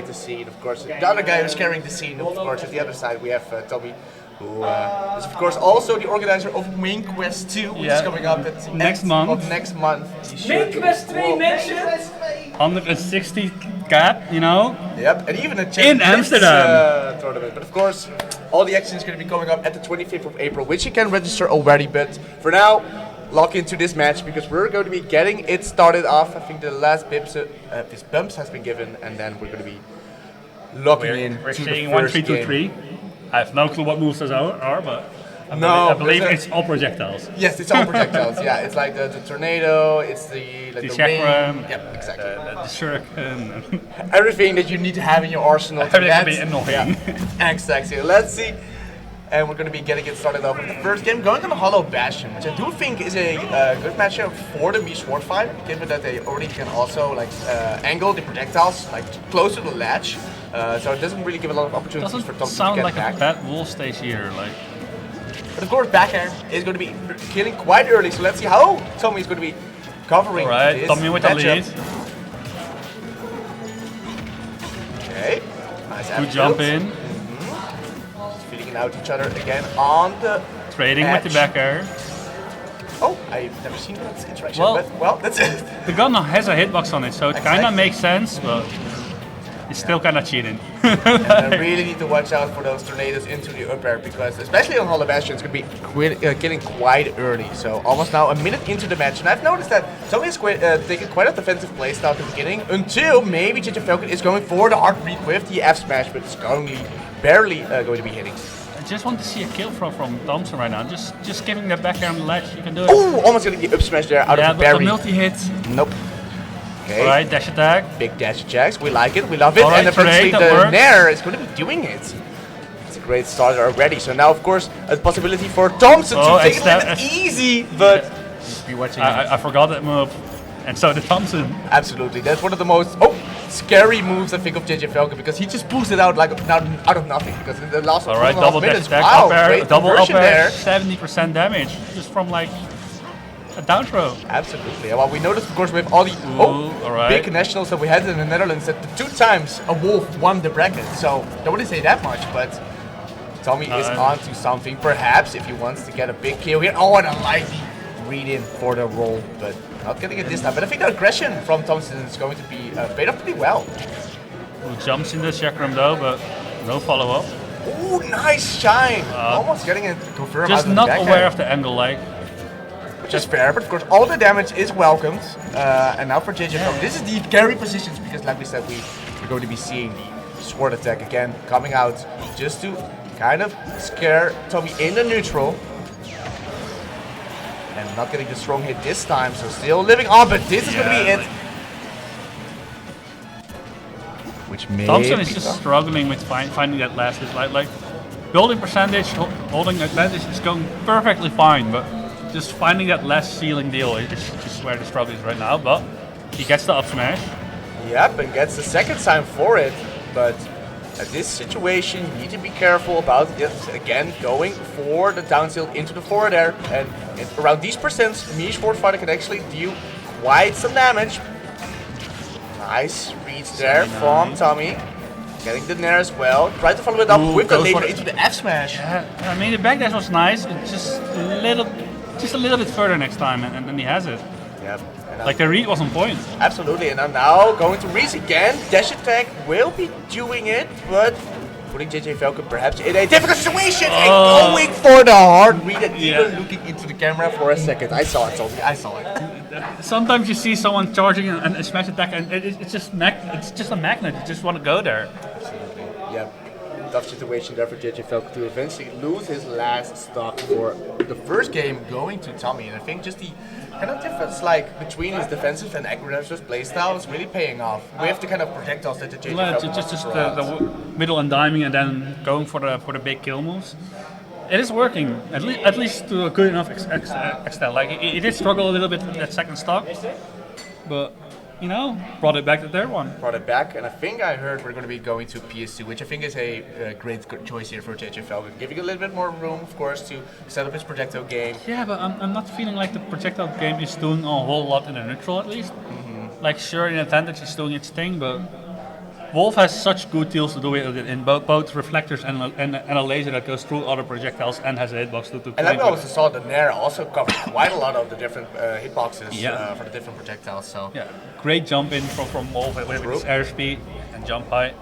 the scene, of course. The other guy who's carrying the scene, of course, at the other side we have Tommy, who is of course also the organizer of Main Quest 2, which is coming up at the next end month. of next month. Main Quest 3 mentions 160 cap, you know. Yep, and even a in Amsterdam tournament. But of course, all the action is going to be coming up at the 25th of April, which you can register already. But for now, lock into this match because we're going to be getting it started off. I think the last bumps has been given, and then we're going to be locking in. We're to seeing the first 1-3-2-3. I have no clue what moves those are, but I believe it's all projectiles. Yes, it's all projectiles. Yeah, it's like the tornado. It's the chakram. Yep, exactly. The shuriken. Everything that you need to have in your arsenal. Everything can be annoying. Yeah. Exactly. Let's see. And we're going to be getting it started off with the first game, going on the Hollow Bastion, which I do think is a good matchup for the Mii Swordfighter, given that they already can also angle the projectiles close to the ledge. So it doesn't really give a lot of opportunities for Thompson sound to get like back. a bad wall stage here, But of course, back air is going to be killing quite early. So let's see how Tommy is going to be covering this Tommy with the lead. Okay, nice. Good jump in. Feeling out each other again on the trading edge. with the back air. Oh, I've never seen that interaction. Well, but, well, that's it. The gun has a hitbox on it, so it kind of makes sense, but it's still kind of cheating. And I really need to watch out for those tornadoes into the up air because, especially on Hollow Bastion, it's going to be killing quite early. So almost now a minute into the match, and I've noticed that Tommy is taking quite a defensive playstyle at the beginning until maybe JJFalcon is going for the hard read with the F smash, but it's only barely going to be hitting. I just want to see a kill from Thompson right now. Just giving that back air on the ledge, you can do it. Oh, almost getting the up smash there out of the berry. The multi-hit. Nope. Okay. Alright, dash attack. Big dash attacks, we like it, we love it, Alright, and eventually that the works. Nair is going to be doing it. It's a great starter already, so now of course a possibility for Thompson to take it a little bit easy, but be watching I forgot that move, and so did Thompson. Absolutely, that's one of the most scary moves I think of JJFalcon because he just boosted out out of nothing because in the last Alright, 1.5 double minutes, dash wow, attack, great double up conversion air, there. 70% damage just from a down throw. Absolutely. Well, we noticed, of course, with all the big nationals that we had in the Netherlands, that the 2 times a wolf won the bracket. So I wouldn't say that much, but Tommy is on to something. Perhaps if he wants to get a big kill here. Oh, and a lighty read in for the roll, but not getting it this time. But I think the aggression from Thompson is going to be paid off pretty well. Who jumps in the chakram though, but no follow up. Oh, nice shine! Almost getting it confirmed. Just out of not the aware of the angle, which is fair, but of course all the damage is welcomed. And now for JJFalcon, this is the carry positions because like we said, we're going to be seeing the sword attack again coming out just to kind of scare Tommy in the neutral. And not getting the strong hit this time, so still living on, but this is going to be it. Which may Thompson is just struggling with finding that last hit. Like building percentage, holding advantage is going perfectly fine, but just finding that last ceiling deal is just where the struggle is right now, but he gets the up smash. Yep, and gets the second time for it, but at this situation you need to be careful about, again, going for the down tilt into the forward air, and around these percents, Mii Swordfighter can actually do quite some damage. Nice reads there from Tommy. Getting the Nair as well. Try to follow it up with the laser into the F smash. Yeah, I mean the back dash was nice, it's just a little bit further next time, and then he has it. Yep. Like the read was on point. Absolutely, and I'm now going to reach again. Dash attack will be doing it, but putting JJFalcon perhaps in a difficult situation and going for the hard read and even looking into the camera for a second. I saw it, Tommy. I saw it. Sometimes you see someone charging a smash attack, and it's just a magnet. You just want to go there. Absolutely. Yep. Tough situation there for JJFalcon to eventually lose his last stock for the first game going to Tommy, and I think just the kind of difference between his defensive and aggressive playstyle is really paying off with the kind of projectiles that the JJFalcon just the middle and diming and then going for the big kill moves. It is working, at least to a good enough extent. Like he did struggle a little bit with that second stock, but you know, brought it back to their one. Brought it back, and I think I heard we're going to be going to PS2, which I think is a great choice here for JJFalcon, giving a little bit more room, of course, to set up his projectile game. Yeah, but I'm not feeling like the projectile game is doing a whole lot in the neutral, at least. Like, sure, in advantage is doing its thing, but Wolf has such good deals to do with it in both reflectors and a laser that goes through other projectiles and has a hitbox to And then we point also saw the Nair also covered quite a lot of the different hitboxes Yeah. for the different projectiles. So. Yeah, great jump in from Wolf with his airspeed and jump height.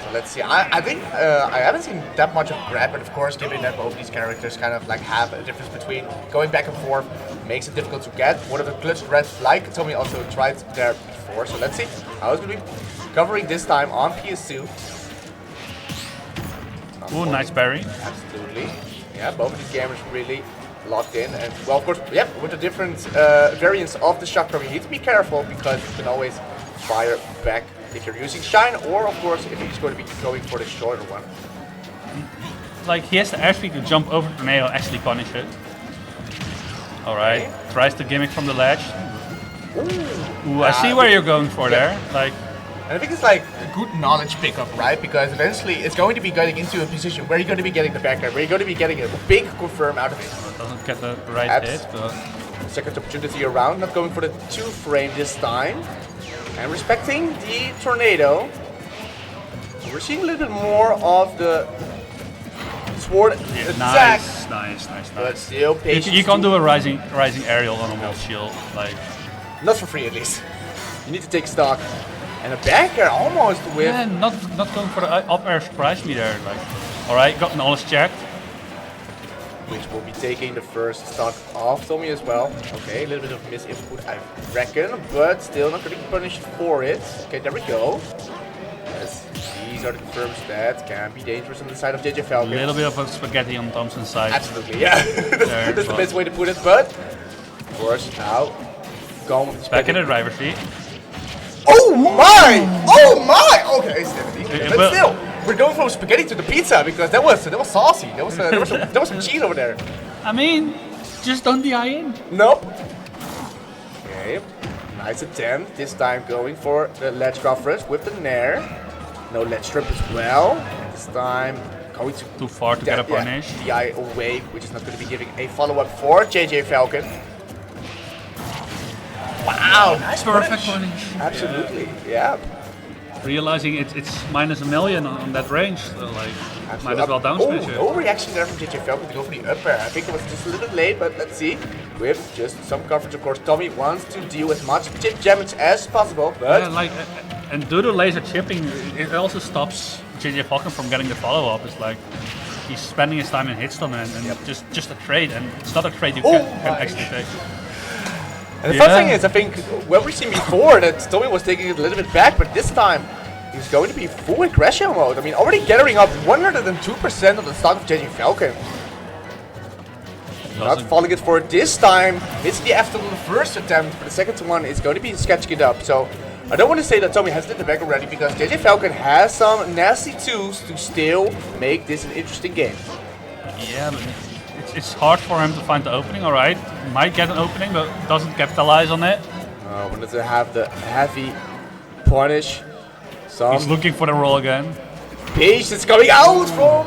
So let's see. I think I haven't seen that much of grab, but of course, given that both these characters kind of like have a difference between going back and forth, makes it difficult to get. One of the clutch threats, like Tommy also tried there before. So let's see how it's going to be covering this time on PS2. Ooh, nice parry. Absolutely. Yeah, both of these gamers really locked in. And well, of course, yeah, with the different variants of the shock parry, you need to be careful because you can always fire back if you're using Shine, or of course if he's going to be going for the shorter one. Like he has the airspeed to jump over the tornado and actually punish it. Alright, Okay. tries to gimmick from the ledge. Ooh, I see where you're going for there. Like, And I think it's like a good knowledge pickup, right? Because eventually it's going to be getting into a position where you're going to be getting the back air, where you're going to be getting a big confirm out of it. doesn't get the right Abs- hit, but Second opportunity around, not going for the 2-frame this time. And respecting the tornado. We're seeing a little bit more of the sword attack. nice. But still patience. You can't do a rising aerial on a Wolf shield. Like, Not for free at least. You need to take stock. And a back air almost with... yeah, not going for the up air surprise me there. Like, alright, got knowledge checked. Which will be taking the first stock off Tommy as well. Okay, a little bit of misinput I reckon, but still not getting punished for it. Okay, there we go. Yes, these are the confirms that can be dangerous on the side of JJFalcon. A little bit of a spaghetti on Thompson's side. Absolutely, yeah. That's the best way to put it, but of course now going with the Back in the spaghetti. driver's seat. Oh my! Oh my! Okay, 70. Yeah, But but- still, we're going from spaghetti to the pizza because that was saucy. There was some cheese over there. I mean, just don't DI in. Nope. Okay, nice attempt. This time going for the ledge coverage with the Nair. No ledge strip as well. And this time going to Too far to get a punish. DI away, which is not going to be giving a follow-up for JJFalcon. Wow, nice Perfect punish. punish. Absolutely, yeah. Realizing it's -1 million on that range, so like might as well down smash it. No reaction there from JJFalcon to go for the up air. I think it was just a little bit late, but let's see. With just some coverage, of course, Tommy wants to deal as much chip damage as possible, but Yeah, like and due to laser chipping, it also stops JJFalcon from getting the follow-up. It's like he's spending his time in hitstun and just a trade, and it's not a trade you can actually take. and the fun thing is, I think what we've seen before that Tommy was taking it a little bit back, but this time he's going to be full aggression mode. I mean, already gathering up 102% of the stock of JJFalcon. Not falling it for it this time. It's the after the first attempt, but the second one is going to be sketching it up. So I don't want to say that Tommy has lit the back already because JJFalcon has some nasty tools to still make this an interesting game. Yeah, but it's hard for him to find the opening. All right, might get an opening, but doesn't capitalize on it. Wanted to have the heavy punish. He's looking for the roll again. Page that's coming out from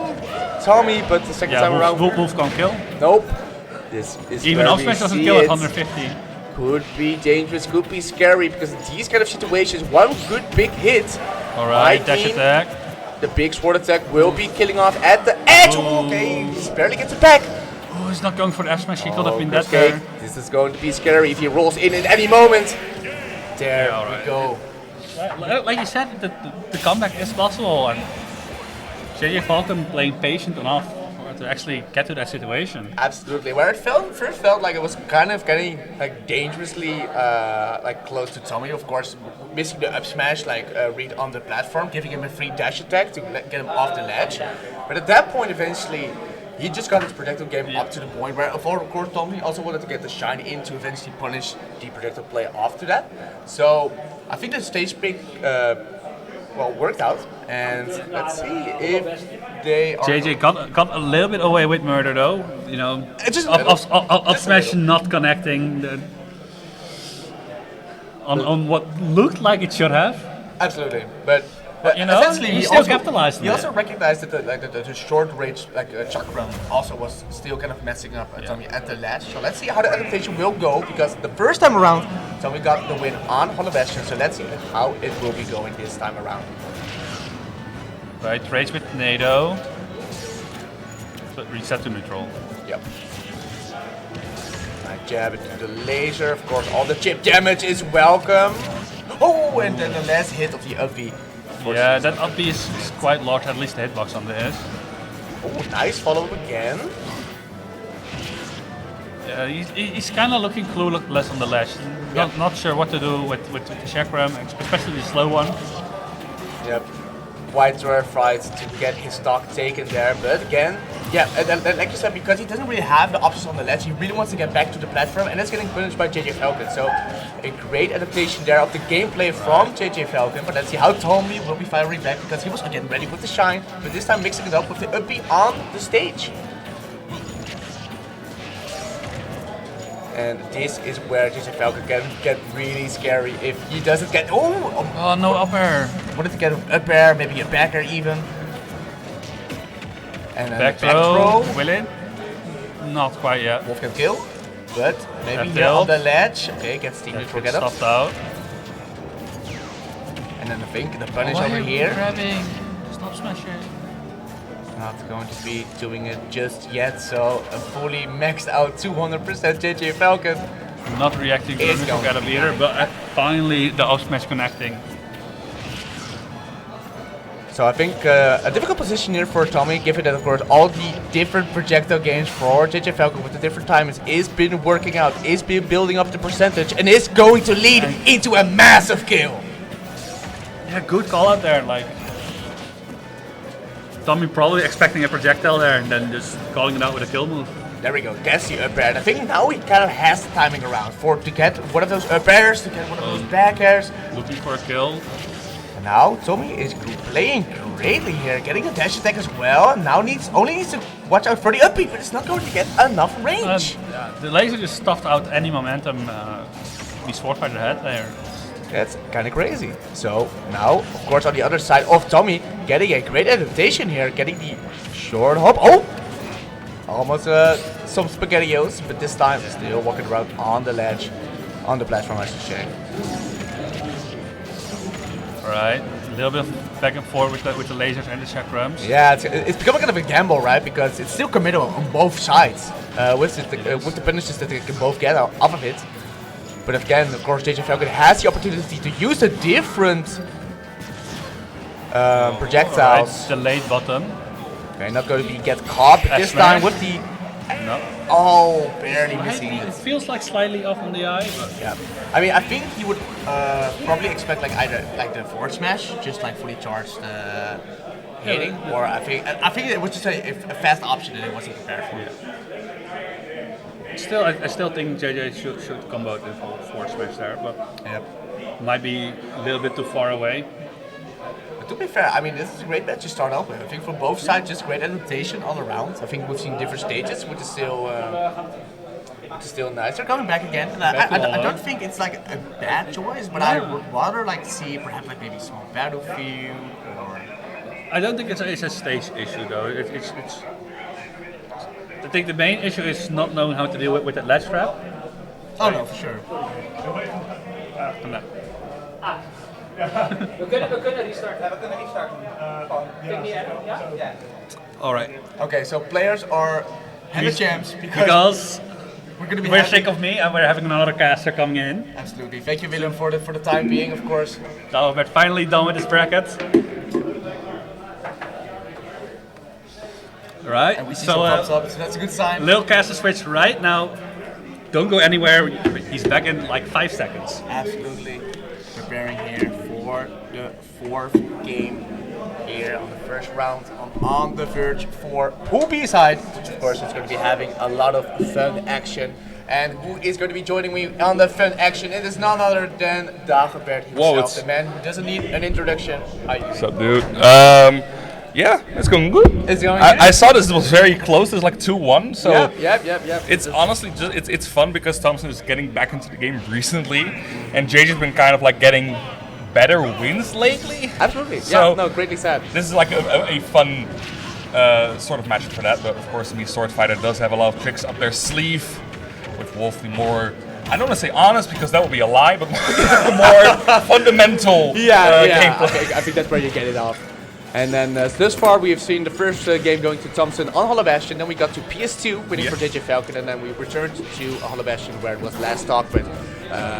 Tommy, but the second time around, Wolf can't kill. nope. This is Even where up we smash doesn't see kill at it. 150. Could be dangerous, could be scary, because in these kind of situations, one good big hit. All right, dash mean, attack. The big sword attack will be killing off at the edge. Oh. Okay, he barely gets it back. Oh, he's not going for the F smash. He could have been Chris that there. Cake, this is going to be scary if he rolls in at any moment. There Yeah, all we right. go. Like you said, the comeback is possible, and JJFalcon playing patient enough to actually get to that situation. Absolutely. Where it first felt like it was kind of getting like dangerously like close to Tommy. Of course, missing the up smash, like read on the platform, giving him a free dash attack to get him off the ledge. But at that point, eventually, he just got his projectile game up to the point where, of course, Tommy also wanted to get the shine in to eventually punish the projectile play after that. So I think the stage pick worked out, and let's see if they are. JJ got a little bit away with murder though. You know, Just a up little. Just a smash little. not connecting on what looked like it should have. Absolutely, but you know, essentially he he still also capitalized on He also it. recognized that the short range chakra also was still kind of messing up Tommy at the ledge. So let's see how the adaptation will go, because the first time around Tommy got the win on Hollow Bastion. So let's see how it will be going this time around. Right, trades with NATO. But reset to neutral. Yep. Nice jab into the laser. Of course, all the chip damage is welcome. Oh, and then the last hit of the up B. Yeah, that up B is quite large, at least the hitbox on this. Oh, nice follow up again. Yeah, he's kind of looking clueless on the ledge. Not sure what to do with the chakram, especially the slow one. Yep. Quite terrified to get his stock taken there, but again, yeah, and like you said, because he doesn't really have the options on the ledge, he really wants to get back to the platform, and that's getting punished by JJFalcon. So a great adaptation there of the gameplay from JJFalcon, but let's see how Tommy will be firing back, because he was again ready with the shine, but this time mixing it up with the up B on the stage. And this is where JJFalcon can get really scary if he doesn't get... Oh, no up air. Wanted to get an up air, maybe a back air even. And then back throw. Will it? Not quite yet. Wolf can kill, but maybe Left here on tilt. the ledge. Okay, gets the neutral get up. Stopped out. And then I think the punish over here. Grabbing. Stop smashing. Not going to be doing it just yet, so a fully maxed out 200% JJFalcon. Not reacting to the neutral get up either, but finally the up smash connecting. So I think a difficult position here for Tommy, given that of course all the different projectile games for JJFalcon with the different timings is been working out, is been building up the percentage, and is going to lead into a massive kill. Yeah, good call out there. Like Tommy probably expecting a projectile there and then just calling it out with a kill move. There we go, gets the up air. And I think now he kind of has the timing around to get one of those up airs, to get one of those back airs. Looking for a kill. And now Tommy is playing greatly here, getting a dash attack as well. And now only needs to watch out for the up B, but it's not going to get enough range. Yeah, the laser just stuffed out any momentum the Swordfighter had there. That's kind of crazy. So now, of course, on the other side of Tommy, getting a great adaptation here, getting the short hop. Oh! Almost some spaghettios, but this time still walking around on the ledge, on the platform, I should say. Alright, a little bit of back and forth with the lasers and the chakrams. Yeah, it's becoming kind of a gamble, right? Because it's still committal on both sides with the punishes that they can both get off of it. But again, of course, JJFalcon has the opportunity to use the different projectiles. Right, the late button. Okay, not going to get caught, but this time with the... No. Oh, barely missing It it. feels like slightly off on the eye, but... Yeah. I mean, I think he would probably expect like either like the forward smash, just like fully charged hitting, or I think it was just a fast option that he wasn't prepared for. Yeah. I still think JJ should combo the forward smash there, but might be a little bit too far away. But to be fair, I mean, this is a great match to start off with. I think from both sides, just great adaptation all around. I think we've seen different stages, which is still nice. They're coming back again, and I don't think it's like a bad choice, but I would rather like see perhaps like maybe small battlefield or. I don't think it's a stage issue though. It's I think the main issue is not knowing how to deal with that ledge trap. Oh no, for sure. We kunnen restarten. We kunnen restarten. Vind je niet erg? Ja? Alright. Okay, so players are hella champs because we're sick of me and we're having another caster coming in. Absolutely. Thank you, Willem, for the time being, of course. So we're finally done with this bracket. Right. And we see some thumbs up, so that's a good sign. Little caster switch right now. Don't go anywhere. He's back in like 5 seconds. Absolutely. Preparing here for the fourth game here on the first round on the Verge for Pool B side, which of course is going to be having a lot of fun action. And who is going to be joining me on the fun action? It is none other than Dagobert himself, the man who doesn't need an introduction. How you What's up, dude? Yeah, it's going good. It's going good? I saw this was very close. It's like 2-1. So Yep. it's honestly just it's fun because Thompson is getting back into the game recently, and JJ's been kind of like getting better wins lately. Absolutely. So yeah, no, greatly sad. This is like a fun sort of match for that. But of course, Swordfighter does have a lot of tricks up their sleeve. With Wolf, the more, I don't want to say honest because that would be a lie, but more fundamental gameplay. Okay, I think that's where you get it off. And then thus far we have seen the first game going to Thompson on Hollow Bastion, then we got to PS2 winning for JJFalcon, and then we returned to Hollow Bastion where it was last talk, but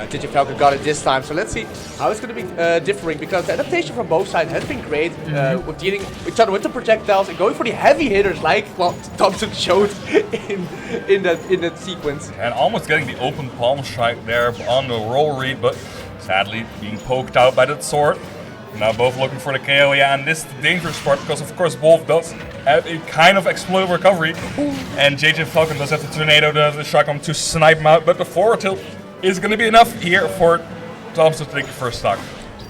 JJFalcon got it this time. So let's see how it's going to be differing, because the adaptation from both sides has been great with dealing each other with the projectiles and going for the heavy hitters like what Thompson showed in that sequence. And almost getting the open palm strike there on the roll read, but sadly being poked out by that sword. Now both looking for the KO, and this is the dangerous part, because of course Wolf does have a kind of explosive recovery, and JJFalcon does have the tornado, the shotgun to snipe him out, but the forward tilt is going to be enough here for Thompson to take the first stock.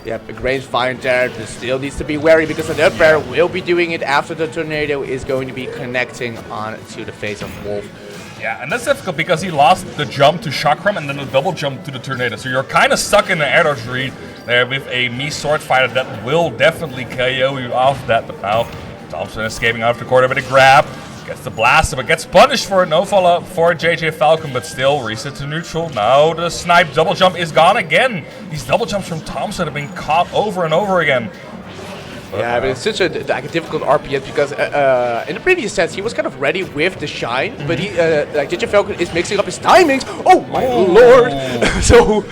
Yep, a great find there, but still needs to be wary because the up air will be doing it after the tornado is going to be connecting on to the face of Wolf. Yeah, and that's difficult because he lost the jump to Chakram and then the double jump to the tornado, so you're kind of stuck in the air dodge read there with a me Swordfighter that will definitely KO you off that, but now Thompson escaping out of the corner with a grab, gets the blaster, but gets punished for it. No follow-up for JJFalcon, but still reset to neutral. Now the snipe double jump is gone again. These double jumps from Thompson have been caught over and over again. Yeah, but it's such a difficult RPS because in the previous sets he was kind of ready with the shine, but he like JJFalcon is mixing up his timings. Oh my lord! So,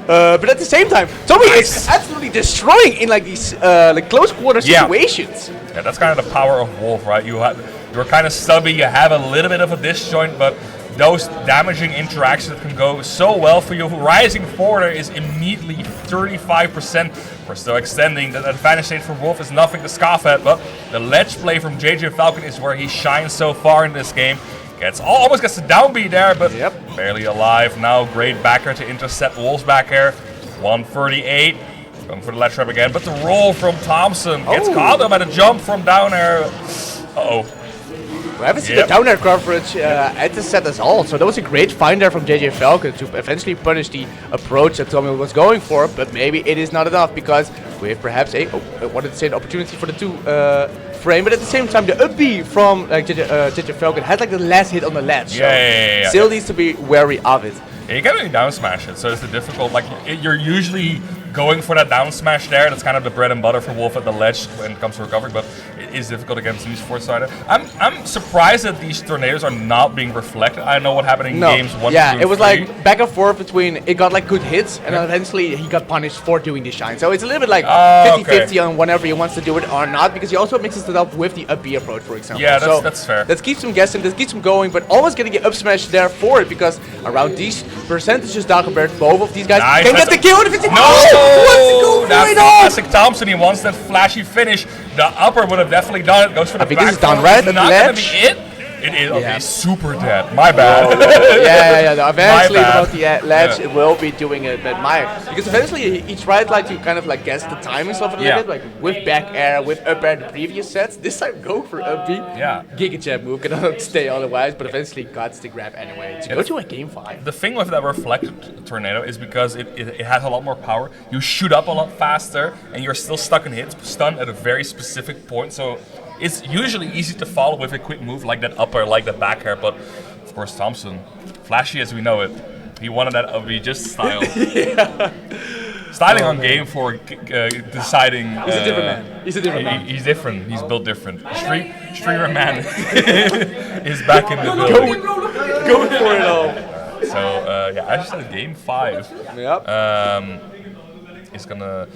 but at the same time, Tommy is absolutely destroying in like these like close quarter situations. Yeah, that's kind of the power of Wolf, right? You're kind of stubby. You have a little bit of a disjoint, but those damaging interactions can go so well for you. Rising forward is immediately 35%. We're still extending. The advantage state for Wolf is nothing to scoff at, but the ledge play from JJFalcon is where he shines so far in this game. Almost gets the downbeat there, but barely alive. Now great backer to intercept Wolf's back air. 138. Going for the ledge trap again, but the roll from Thompson gets caught up at a jump from down air. Uh-oh. We haven't seen the down air coverage at the set at all, so that was a great find there from JJFalcon to eventually punish the approach that Tommy was going for, but maybe it is not enough because we have perhaps I wanted to say an opportunity for the two frame, but at the same time the up B from JJFalcon had like the last hit on the ledge, so still needs to be wary of it. Yeah, you can't really down smash it, so it's the difficult, like you're usually going for that down smash there. That's kind of the bread and butter for Wolf at the ledge when it comes to recovery, but it is difficult against these Swordfighter. I'm surprised that these tornadoes are not being reflected. I know what happened in games 1, 2, and 3. It was like back and forth between it got like good hits and then eventually he got punished for doing the shine. So it's a little bit like 50-50 on whenever he wants to do it or not, because he also mixes it up with the up B approach, for example. Yeah, that's fair. That keeps him guessing, that keeps him going, but always getting an up smash there for it, because around these percentages down compared, both of these guys can get the kill. No! That's the classic Thompson. He wants that flashy finish. The upper would have definitely done it. Goes for the back. This is done right at the not ledge. Gonna be it. It is okay. Super dead. My bad. No, eventually about the ledge, it will be doing it, but because eventually he tried like to kind of like guess the timings of it a little bit, like with back air, with up air the previous sets. This time go for up B. Giga jab move, cannot stay otherwise, but eventually got the grab anyway to go to a game 5. The thing with that reflected tornado is because it has a lot more power. You shoot up a lot faster, and you're still stuck in hits, stunned at a very specific point. So it's usually easy to follow with a quick move like that upper, like the back air, but of course Thompson, flashy as we know it, he wanted that up B just style. Styling on game for deciding. He's a different man. He's a different man. He's different. He's built different. Streamer man is back in the building. Going for it all. So I just said game 5. Is gonna.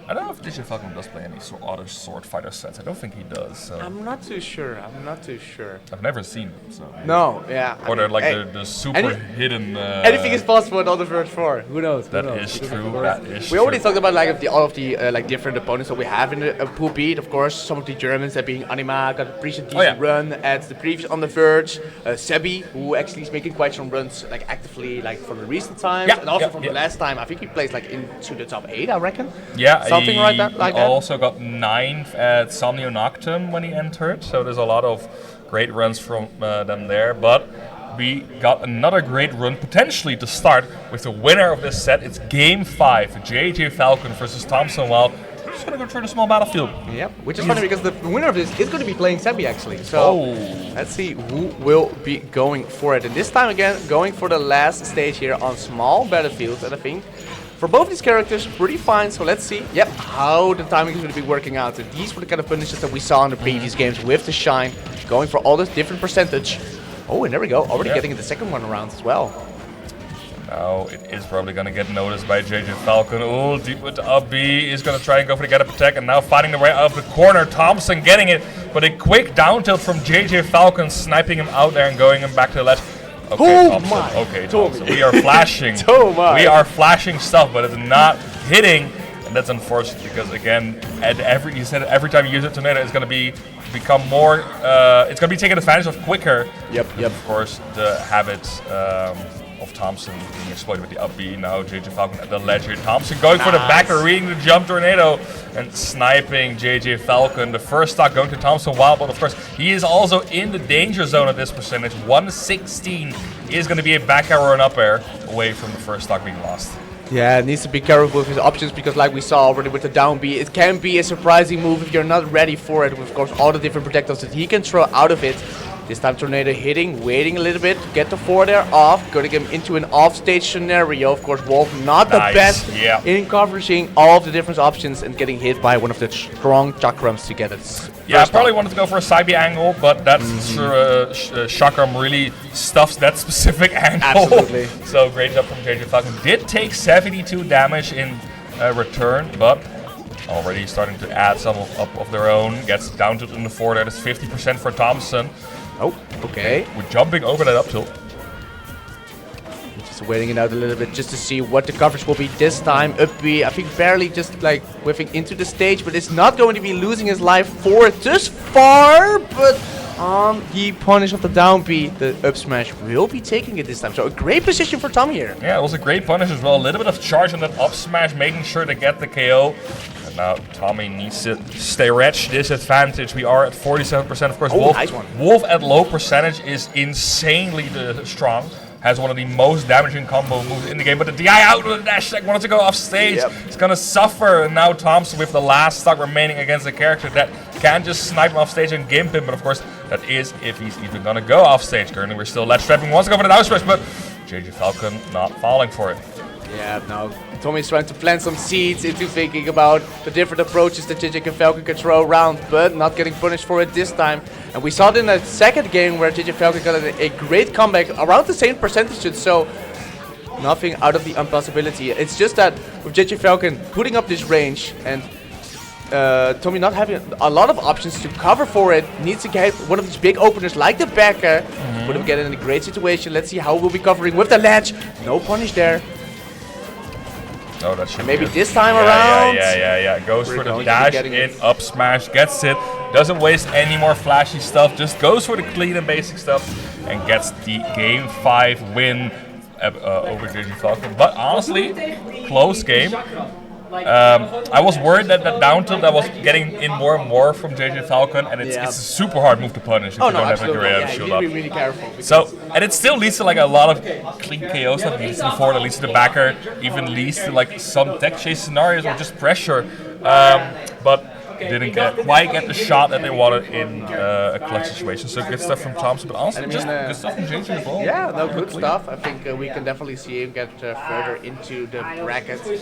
I don't know if JJFalcon does play any other Swordfighter sets. I don't think he does. So. I'm not too sure. I've never seen them. So. No, yeah. Or they're like the super hidden. Anything is possible in other Verge 4. Who knows? That is true. We already talked about like all of the like different opponents that we have in the pool beat. Of course, some of the Germans, that being Anima, got a pretty decent run at the previous on the Verge. Sebi, who actually is making quite some runs like actively like from the recent times, and also from the last time. I think he plays like into the top 8, I reckon. Yeah. Something like that. He also got 9th at Somnio Noctum when he entered, so there's a lot of great runs from them there. But we got another great run potentially to start with the winner of this set. It's game 5, JJFalcon versus Thompsonwilde. Just gonna go through the small battlefield. Yep, which is funny because the winner of this is going to be playing Sebi actually. So let's see who will be going for it. And this time again, going for the last stage here on small battlefield. And I think for both these characters, pretty fine. So let's see, how the timing is going to be working out. So these were the kind of punishes that we saw in the previous games with the Shine, going for all this different percentage. Oh, and there we go, already getting in the second one around as well. Now it is probably going to get noticed by JJFalcon. Oh, deep with the up B is going to try and go for the get up attack, and now finding the way out of the corner. Thompson getting it, but a quick down tilt from JJFalcon, sniping him out there and going him back to the left. Okay, Thompson. Okay, Thompson. We are flashing. We are flashing stuff, but it's not hitting, and that's unfortunate because again, you said every time you use a tornado, it's going to become more. It's going to be taken advantage of quicker. Yep. Of course, the habits. Of Thompson being exploited with the up B. Now JJFalcon at the ledge here. Thompson going for the backer, reading the jump tornado and sniping JJFalcon. The first stock going to Thompsonwilde, but of course he is also in the danger zone at this percentage. 116 is going to be a back air or an up air away from the first stock being lost. Yeah, it needs to be careful with his options because like we saw already with the down B, it can be a surprising move if you're not ready for it. With, of course, all the different projectiles that he can throw out of it. This time Tornado hitting, waiting a little bit to get the forward air off, going to get him into an off-stage scenario. Of course, Wolf not the best in covering all of the different options and getting hit by one of the strong chakrams to get it. Yeah, I probably wanted to go for a side B angle, but that's chakram really stuffs that specific angle. Absolutely. So great job from JJFalcon. Did take 72 damage in return, but already starting to add some of their own. Gets down to in the forward air. That's 50% for Thompson. Oh, okay. We're jumping over that up tilt. Just waiting it out a little bit just to see what the coverage will be this time. Up B, I think barely just like whiffing into the stage, but it's not going to be losing his life for it this far. But on the punish of the down B, the up smash will be taking it this time. So a great position for Tom here. Yeah, it was a great punish as well. A little bit of charge on that up smash, making sure to get the KO. Now Tommy needs to stretch this advantage. We are at 47%. Of course, Wolf, nice one. Wolf at low percentage is insanely strong. Has one of the most damaging combo moves in the game. But the DI out with the dash tech wanted to go off stage. It's going to suffer. And now Thompson with the last stock remaining against a character that can just snipe him off stage and gimp him. But of course, that is if he's even going to go off stage. Currently, we're still ledge trapping. Wants to go for the down smash, but JJFalcon not falling for it. Yeah, now Tommy's trying to plant some seeds into thinking about the different approaches that JJFalcon can throw around, but not getting punished for it this time. And we saw it in the second game where JJFalcon got a great comeback around the same percentages, so nothing out of the impossibility. It's just that with JJFalcon putting up this range and Tommy not having a lot of options to cover for it, needs to get one of these big openers like the backer. Would have gotten in a great situation. Let's see how we'll be covering with the ledge. No punish there. Oh, that should Maybe be this time around. Yeah. Goes for the dash in, up smash, gets it. Doesn't waste any more flashy stuff. Just goes for the clean and basic stuff and gets the Game 5 win over JJFalcon. But honestly, close game. I was worried that that down tilt that was getting in more and more from JJFalcon, and it's a super hard move to punish if you don't have like a shield up. Really careful. So, and it still leads to like a lot of clean KOs that leads to the forward, that leads to the backer, even leads to like some tech chase scenarios or just pressure. But didn't quite get the shot that they wanted in a clutch situation. So good stuff from Thompson, but also just good stuff from JJ as well. Yeah, no, good stuff. I think we can definitely see him get further into the bracket.